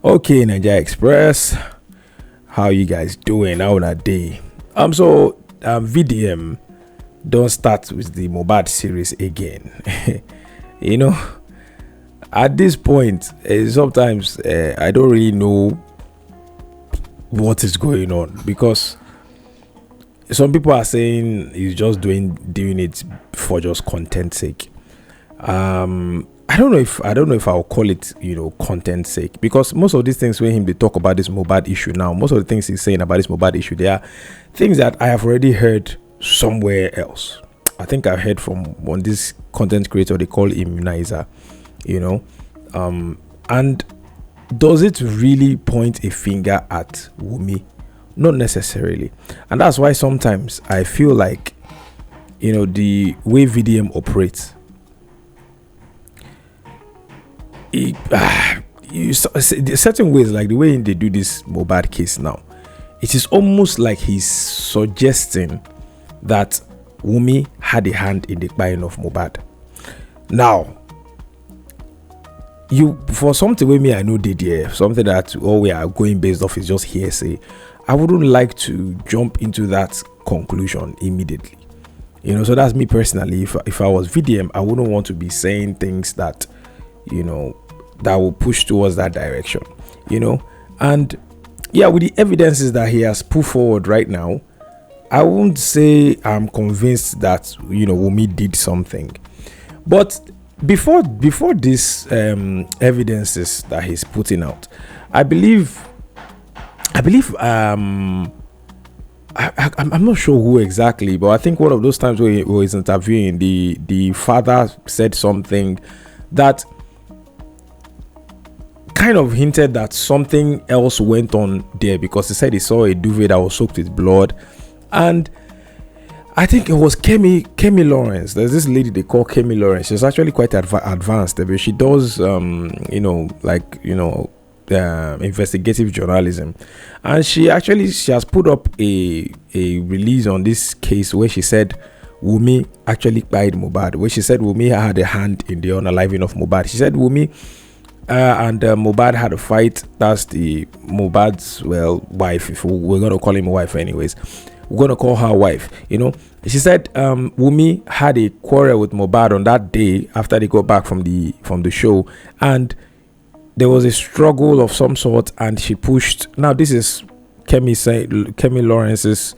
Okay, Nigeria Express, how you guys doing? How that day? VDM don't start with the Mohbad series again. you know, at this point, sometimes I don't really know what is going on, because some people are saying he's just doing it for just content sake. I don't know if I'll call it, content sake, because most of these things when they talk about this Mohbad issue now, most of the things he's saying about this Mohbad issue, they are things that I have already heard somewhere else. I think I heard from one this content creator, they call Immunizer, and does it really point a finger at Wunmi? Not necessarily. And that's why sometimes I feel like, the way VDM operates, certain ways, like the way they do this Mohbad case now, it is almost like he's suggesting that Wunmi had a hand in the buying of Mohbad. Now, for something with me, I know something that all we are going based off is just hearsay. I wouldn't like to jump into that conclusion immediately. So that's me personally. If I was VDM, I wouldn't want to be saying things that, that will push towards that direction, and with the evidences that he has put forward right now, I won't say I'm convinced that Wunmi did something. But before this evidences that he's putting out, I believe I'm not sure who exactly, but I think one of those times where he was interviewing, the father said something that kind of hinted that something else went on there, because he said he saw a duvet that was soaked with blood. And I think it was Kemi Lawrence. There's this lady they call Kemi Lawrence. She's actually quite advanced. She does investigative journalism, and she has put up a release on this case where she said Wunmi actually died Mohbad, where she said Wunmi had a hand in the unaliving of Mohbad. She said Wunmi and Mohbad had a fight. That's the Mohbad's wife, if we're gonna call him a wife anyways. We're gonna call her wife. She said Wunmi had a quarrel with Mohbad on that day after they got back from the show, and there was a struggle of some sort, and she pushed. Now this is Kemi Lawrence's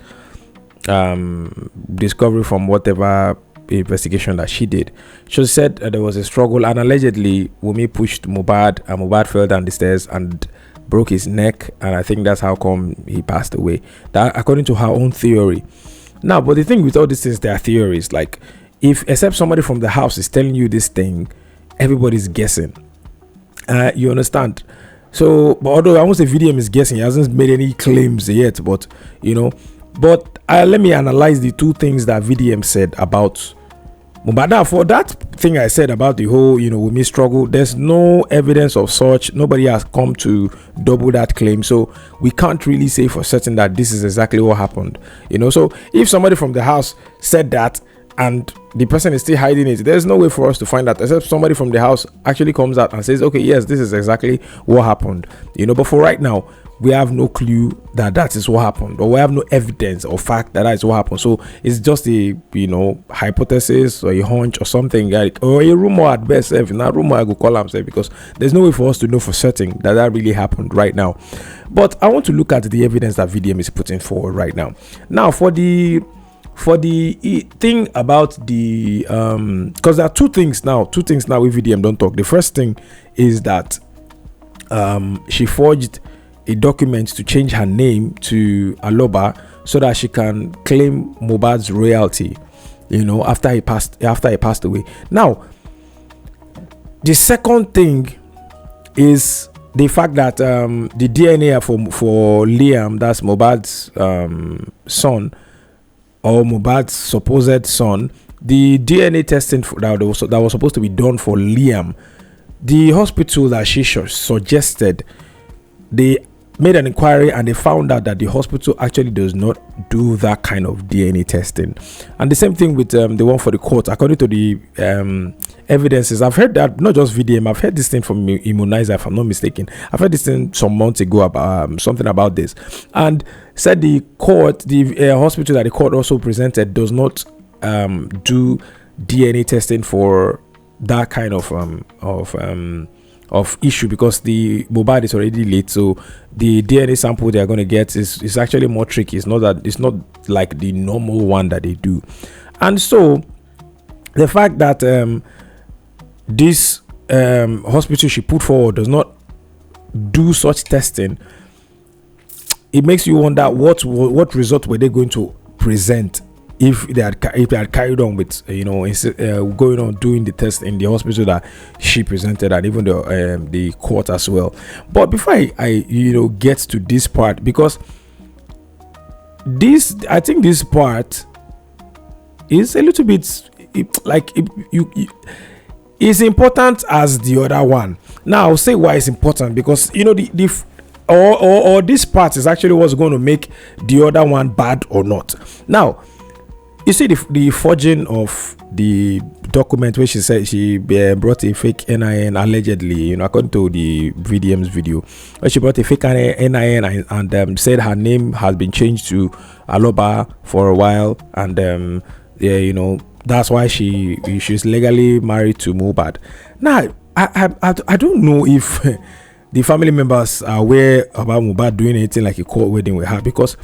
discovery from whatever investigation that she did. She said there was a struggle, and allegedly Wunmi pushed Mohbad, and Mohbad fell down the stairs and broke his neck, and I think that's how come he passed away. That according to her own theory. Now, but the thing with all these things, there are theories. Like, except somebody from the house is telling you this thing, everybody's guessing. You understand? So, but although I won't say VDM is guessing, he hasn't made any claims yet, but let me analyze the two things that VDM said about Mohbad. Now, for that thing I said about the whole, Wunmi struggle, there's no evidence of such. Nobody has come to double that claim, so we can't really say for certain that this is exactly what happened. So if somebody from the house said that and the person is still hiding it, there's no way for us to find out, except somebody from the house actually comes out and says, okay, yes, this is exactly what happened. But for right now, we have no clue that is what happened, or we have no evidence or fact that is what happened. So it's just a hypothesis or a hunch or something, like, or a rumor at best. If not rumor, I go call them, because there's no way for us to know for certain that really happened right now. But I want to look at the evidence that VDM is putting forward right now. Now, for the thing about the because there are two things now with VDM don't talk. The first thing is that she forged a document to change her name to Aloba so that she can claim Mohbad's royalty, after he passed away. Now, the second thing is the fact that the DNA for Liam, that's Mohbad's son, or Mohbad's supposed son, the DNA testing that was supposed to be done for Liam, the hospital that she suggested, they made an inquiry, and they found out that the hospital actually does not do that kind of DNA testing. And the same thing with the one for the court. According to the evidences, I've heard that, not just VDM, I've heard this thing from Immunizer, if I'm not mistaken. I've heard this thing some months ago about something about this, and said the court, the hospital that the court also presented, does not do DNA testing for that kind of issue, because the Mohbad is already late. So the DNA sample they are going to get is actually more tricky. It's not like the normal one that they do. And so the fact that this hospital she put forward does not do such testing, it makes you wonder what result were they going to present if they had carried on with going on doing the test in the hospital that she presented, and even the court as well. But before I get to this part, because I think this part is a little bit it's important as the other one. Now I'll say why it's important, because or this part is actually what's going to make the other one bad or not. Now, you see the forging of the document where she said she brought a fake NIN allegedly, according to the VDM's video, where she brought a fake NIN and said her name has been changed to Aloba for a while, and that's why she's legally married to Mohbad. Now, I don't know if the family members are aware about Mohbad doing anything like a court wedding with her, because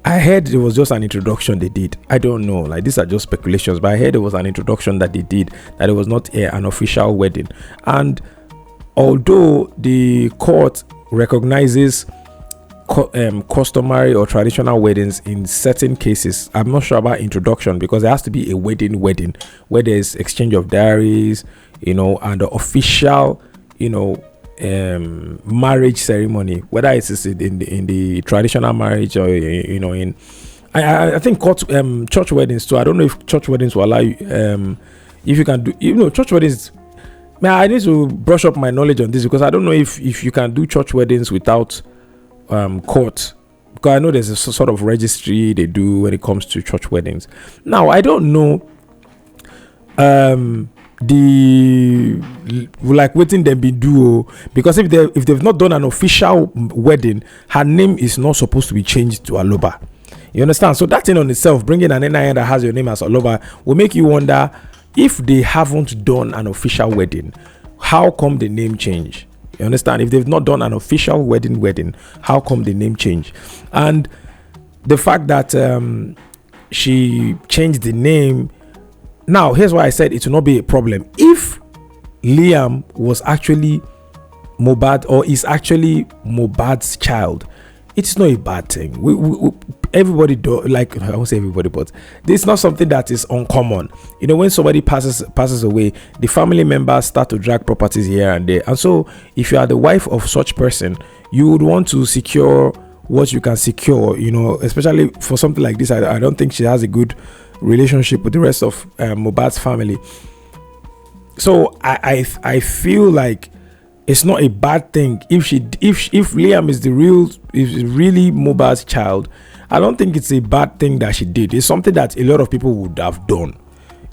I heard it was just an introduction they did. I don't know, like these are just speculations, but I heard it was an introduction that they did, that it was not an official wedding. And although the court recognizes customary or traditional weddings in certain cases, I'm not sure about introduction, because there has to be a wedding where there's exchange of diaries, and the official marriage ceremony, whether it's in the traditional marriage or in I think church weddings too. I don't know if church weddings will allow you if you can do church weddings. Man, I need to brush up my knowledge on this, because I don't know if you can do church weddings without court, because I know there's a sort of registry they do when it comes to church weddings. Now I don't know waiting them be do, because if they've not done an official wedding, her name is not supposed to be changed to Aloba. You understand? So that in on itself, bringing an NIN that has your name as Aloba, will make you wonder, if they haven't done an official wedding, how come the name change? You understand? If they've not done an official wedding, how come the name change? And the fact that she changed the name. Now, here's why I said it will not be a problem. If Liam was actually Mohbad, or is actually Mohbad's child, it's not a bad thing. Everybody do, like, I won't say everybody, but this is not something that is uncommon. When somebody passes away, the family members start to drag properties here and there. And so if you are the wife of such person, you would want to secure what you can secure, especially for something like this. I don't think she has a good relationship with the rest of Mohbad's family. So I feel like it's not a bad thing if Liam is really Mohbad's child. I don't think it's a bad thing that she did. It's something that a lot of people would have done.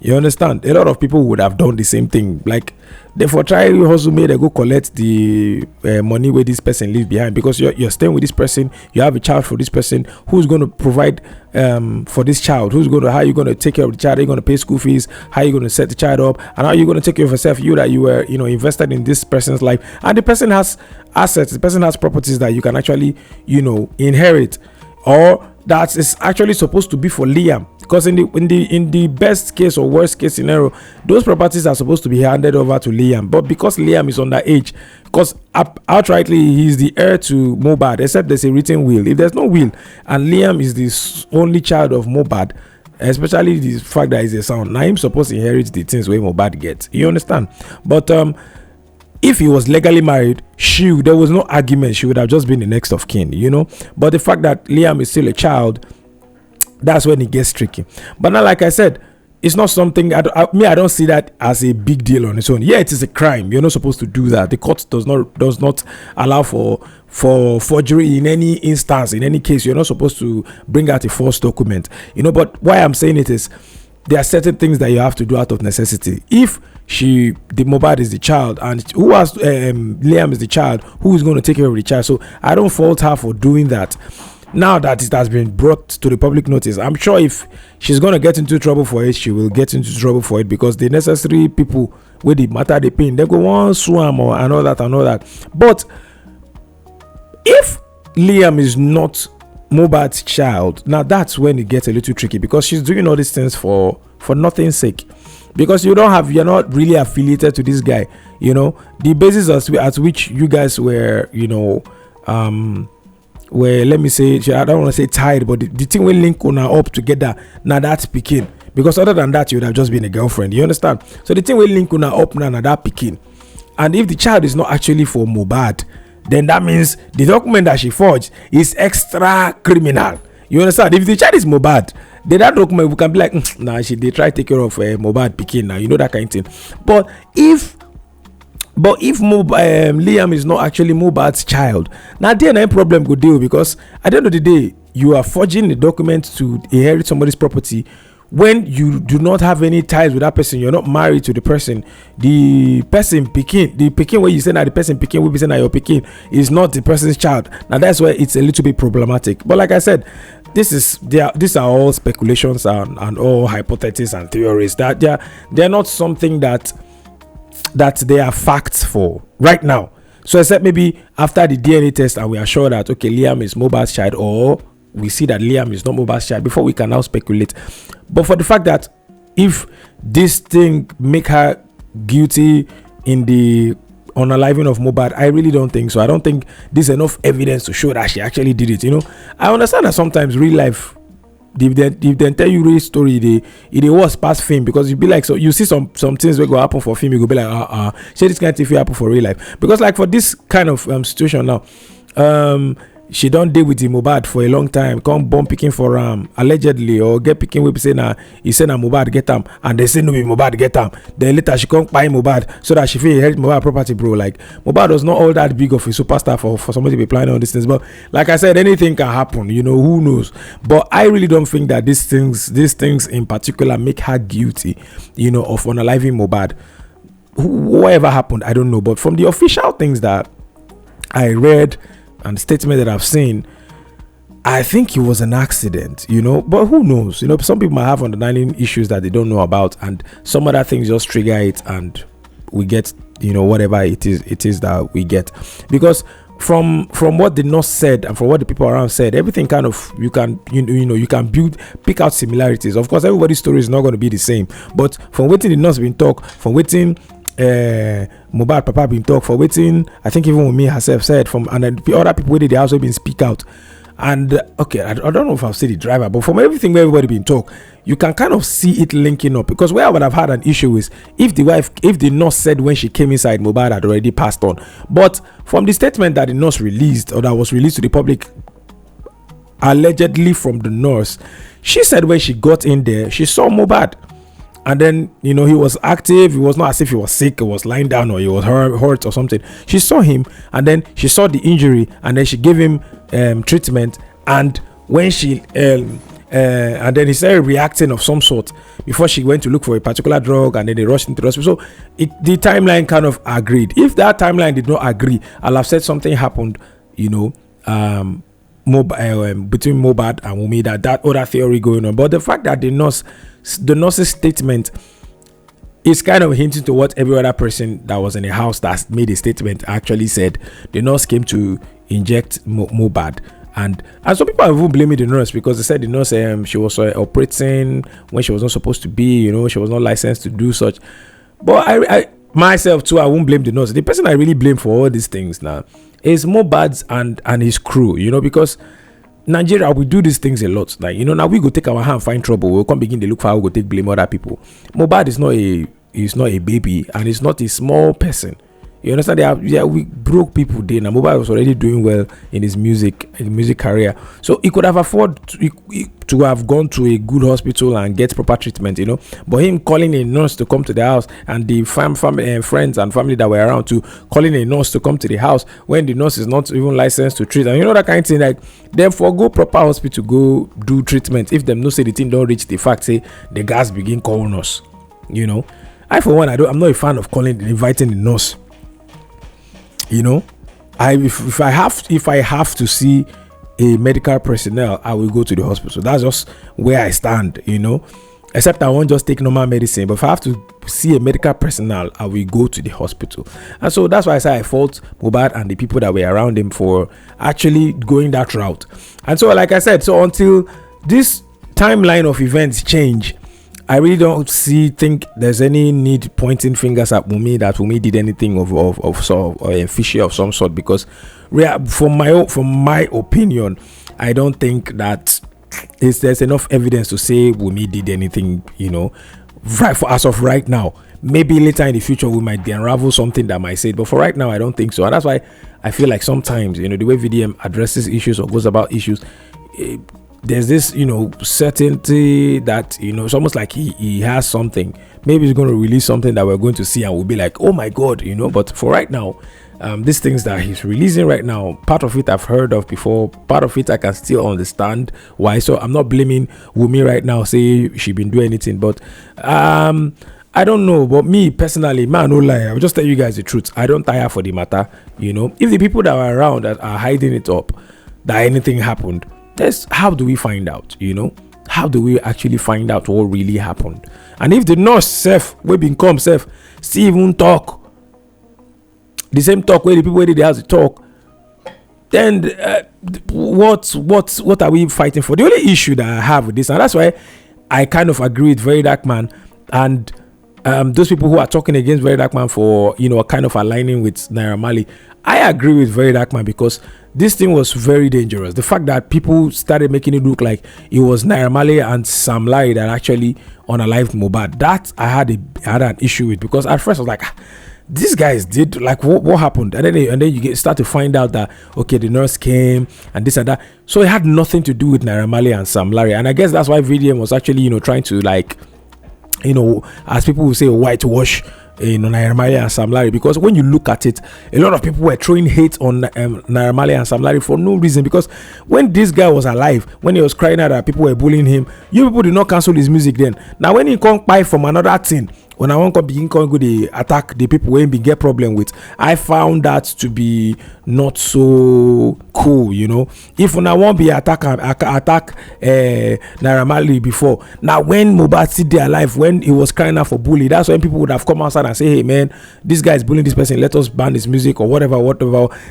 You understand? A lot of people would have done the same thing. Like, therefore, try hustle me to go collect the money where this person leaves behind, because you're staying with this person. You have a child for this person. Who's going to provide for this child? How are you going to take care of the child? Are you going to pay school fees? How are you going to set the child up? And how are you going to take care of yourself? You were invested in this person's life, and the person has assets. The person has properties that you can actually inherit, or that is actually supposed to be for Liam. Because in the best case or worst case scenario, those properties are supposed to be handed over to Liam. But because Liam is underage, because outrightly he's the heir to Mohbad, except there's a written will. If there's no will, and Liam is the only child of Mohbad, especially the fact that he's a son, now he's supposed to inherit the things where Mohbad gets. You understand? But if he was legally married, there was no argument. She would have just been the next of kin, But the fact that Liam is still a child, that's when it gets tricky. But now, like I said, it's not something I don't see that as a big deal on its own. Yeah, it is a crime. You're not supposed to do that. The court does not allow for forgery in any instance. In any case, you're not supposed to bring out a false document. But why I'm saying it is, there are certain things that you have to do out of necessity. If the Mohbad is the child, and who has Liam is the child, who is going to take care of the child? So I don't fault her for doing that. Now that it has been brought to the public notice, I'm sure if she's going to get into trouble for it, she will get into trouble for it, because the necessary people with the matter they pain, they go on swam or and all that. But if Liam is not Mohbad's child, now that's when it gets a little tricky, because she's doing all these things for nothing's sake, because you're not really affiliated to this guy. The basis at which you guys were where, let me say, I don't want to say tied, but the thing will link on up together. Now that's picking, because other than that, you would have just been a girlfriend. You understand? So the thing will link on up now that picking. And if the child is not actually for Mohbad, then that means the document that she forged is extra criminal. You understand? If the child is Mohbad, then that document we can be like, they try to take care of Mohbad picking now. That kind of thing. But if Liam is not actually Mohbad's child, now then no problem go deal, because at the end of the day, you are forging the document to inherit somebody's property when you do not have any ties with that person. You're not married to the person. The person picking, where you say that the person picking will be saying that your picking is not the person's child. Now that's where it's a little bit problematic. But like I said, these are all speculations and all hypotheses and theories that they're not something that they are facts for right now. So except maybe after the DNA test and we are sure that Liam is Mohbad's child, or we see that Liam is not Mohbad's child, before we can now speculate. But for the fact that if this thing make her guilty in the unaliving of Mohbad, I really don't think so. I don't think there's enough evidence to show that she actually did it. I understand that sometimes real life, if they tell you real story, it was past film, because you be like, so you see some things will go happen for film, you go be like, say this kind of thing happen for real life. Because like for this kind of situation now, she don't deal with the Mohbad for a long time, come bomb picking for allegedly, or get picking with say he say Mohbad get him, and they say no be Mohbad get him. Then later she come buy Mohbad so that she feel inherit Mohbad property, bro. Like Mohbad was not all that big of a superstar for somebody to be planning on these things. But like I said, anything can happen, who knows. But I really don't think that these things in particular make her guilty, of unaliving Mohbad. Whatever happened, I don't know. But from the official things that I read and the statement that I've seen, I think it was an accident, but who knows? Some people might have underlying issues that they don't know about, and some other things just trigger it, and we get, whatever it is that we get. Because from what the nurse said and from what the people around said, everything kind of, you can pick out similarities. Of course, everybody's story is not going to be the same, but from waiting the nurse been talk, from waiting Mohbad papa been talk, for waiting, I think even with me herself said, from, and then the other people within the house have been speak out. And I don't know if I'll say the driver, but from everything where everybody been talk, you can kind of see it linking up. Because where I would have had an issue is if the nurse said when she came inside Mohbad had already passed on. But from the statement that the nurse released, or that was released to the public allegedly from the nurse, she said when she got in there, she saw Mohbad. And then, he was active. It was not as if he was sick or was lying down or he was hurt or something. She saw him, and then she saw the injury, and then she gave him treatment. And when she and then he started reacting of some sort before she went to look for a particular drug, and then they rushed into the hospital. So the timeline kind of agreed. If that timeline did not agree, I'll have said something happened, between Mohbad and Wunmi, that other theory going on. But the fact that the nurse's statement is kind of hinting to what every other person that was in the house that made a statement actually said. The nurse came to inject Mohbad, and some people are even blaming the nurse, because they said the nurse she was operating when she was not supposed to be. She was not licensed to do such. But I myself too, I won't blame the nurse. The person I really blame for all these things now is Mohbad's and his crew, because Nigeria, we do these things a lot. Like, now we go take our hand, find trouble, we'll come begin to look for how we go take blame other people. Mohbad is not a baby, and he's not a small person. You understand? We broke people there. Now Mohbad was already doing well in his music career, so he could have afforded to have gone to a good hospital and get proper treatment, you know. But him calling a nurse to come to the house, and the family friends and family that were around to calling a nurse to come to the house when the nurse is not even licensed to treat, and you know, that kind of thing. Like, therefore, go proper hospital, go do treatment. If them no say the thing don't reach the fact, say the gas begin calling us, you know. I, for one, I'm not a fan of inviting the nurse. You know, if I have to see a medical personnel, I will go to the hospital. That's just where I stand, you know. Except I won't just take normal medicine. But if I have to see a medical personnel, I will go to the hospital. And so that's why I say I fault Mohbad and the people that were around him for actually going that route. And so, like I said, so until this timeline of events change, I really don't think there's any need pointing fingers at Wunmi that Wunmi did anything of sort of a fishy of some sort, because from my opinion, I don't think that there's enough evidence to say Wunmi did anything, you know, right, for as of right now. Maybe later in the future we might unravel something that might say it, but for right now I don't think so. And that's why I feel like sometimes, you know, the way VDM addresses issues or goes about issues, there's this, you know, certainty that, you know, it's almost like he has something. Maybe he's going to release something that we're going to see and we'll be like, oh my god, you know. But for right now, these things that he's releasing right now, part of it I've heard of before, part of it I can still understand why. So I'm not blaming Wunmi right now, say she been doing anything, but I don't know. But me personally, man, no lie, I'll just tell you guys the truth. I don't tire for the matter, you know. If the people that are around that are hiding it up, that anything happened, how do we find out, you know? How do we actually find out what really happened? And if the nurse self we been come self still even talk the same talk where the people where they have to talk, then what are we fighting for? The only issue that I have with this, and that's why I kind of agree with verdarkman and those people who are talking against verdarkman for, you know, kind of aligning with Naira Marley, I agree with verdarkman because this thing was very dangerous. The fact that people started making it look like it was Naira Marley and Sam Larry that actually unalived Mohbad, that I had an issue with, because at first I was like, these guys did, like, what happened? And then you start to find out that, okay, the nurse came and this and that, so it had nothing to do with Naira Marley and Sam Larry. And I guess that's why VDM was actually, you know, trying to, like, you know, as people will say, whitewash, you know, Naira Marley and Sam Larry, because when you look at it, a lot of people were throwing hate on Naira Marley and Sam Larry for no reason. Because when this guy was alive, when he was crying out that people were bullying him, you people did not cancel his music then. Now when he come buy from another thing, when I want to begin go the attack the people when we get problem with, I found that to be not so cool, you know. If when I won't be attack Naira Marley before, now when Mohbad sit there alive, when he was crying out for bully, that's when people would have come outside and say, hey man, this guy is bullying this person, let us ban his music or whatever.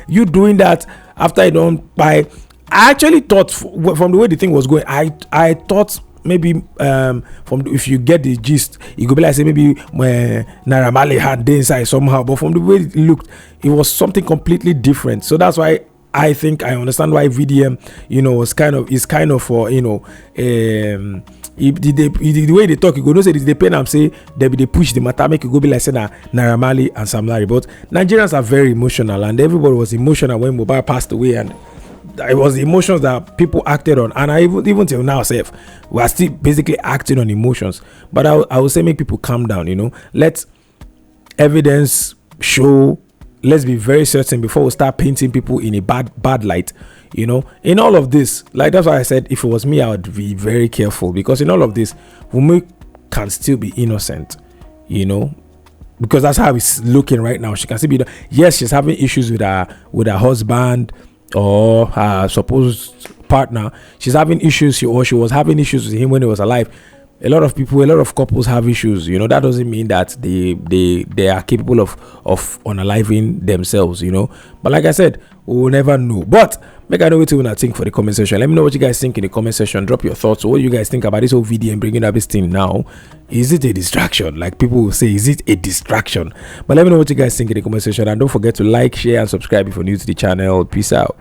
You doing that after you don't buy. I actually thought from the way the thing was going, I thought maybe if you get the gist, it could be like say maybe Naira Marley had the inside somehow, but from the way it looked, it was something completely different. So that's why I think I understand why VDM, you know, is kind of for, you know, the way they talk, you go no say they pen and say they push the matter, make it go be like say Naira Marley and Sam Larry. But Nigerians are very emotional, and everybody was emotional when Mohbad passed away, and it was the emotions that people acted on. And I even till now, we are still basically acting on emotions. But I would say make people calm down, you know. Let evidence show. Let's be very certain before we start painting people in a bad light, you know. In all of this, like that's why I said if it was me, I would be very careful, because in all of this, Wunmi can still be innocent, you know. Because that's how it's looking right now. She can still be, yes, she's having issues with her husband or her supposed partner. She's having issues, she was having issues with him when he was alive. A lot of couples have issues, you know. That doesn't mean that they are capable of unaliving themselves, you know. But like I said, we will never know. But make I know what you think for the comment section. Let me know what you guys think in the comment section. Drop your thoughts. What do you guys think about this whole video and bringing up this thing now? Is it a distraction? Like people will say, is it a distraction? But let me know what you guys think in the comment section, and don't forget to like, share, and subscribe if you're new to the channel. Peace out.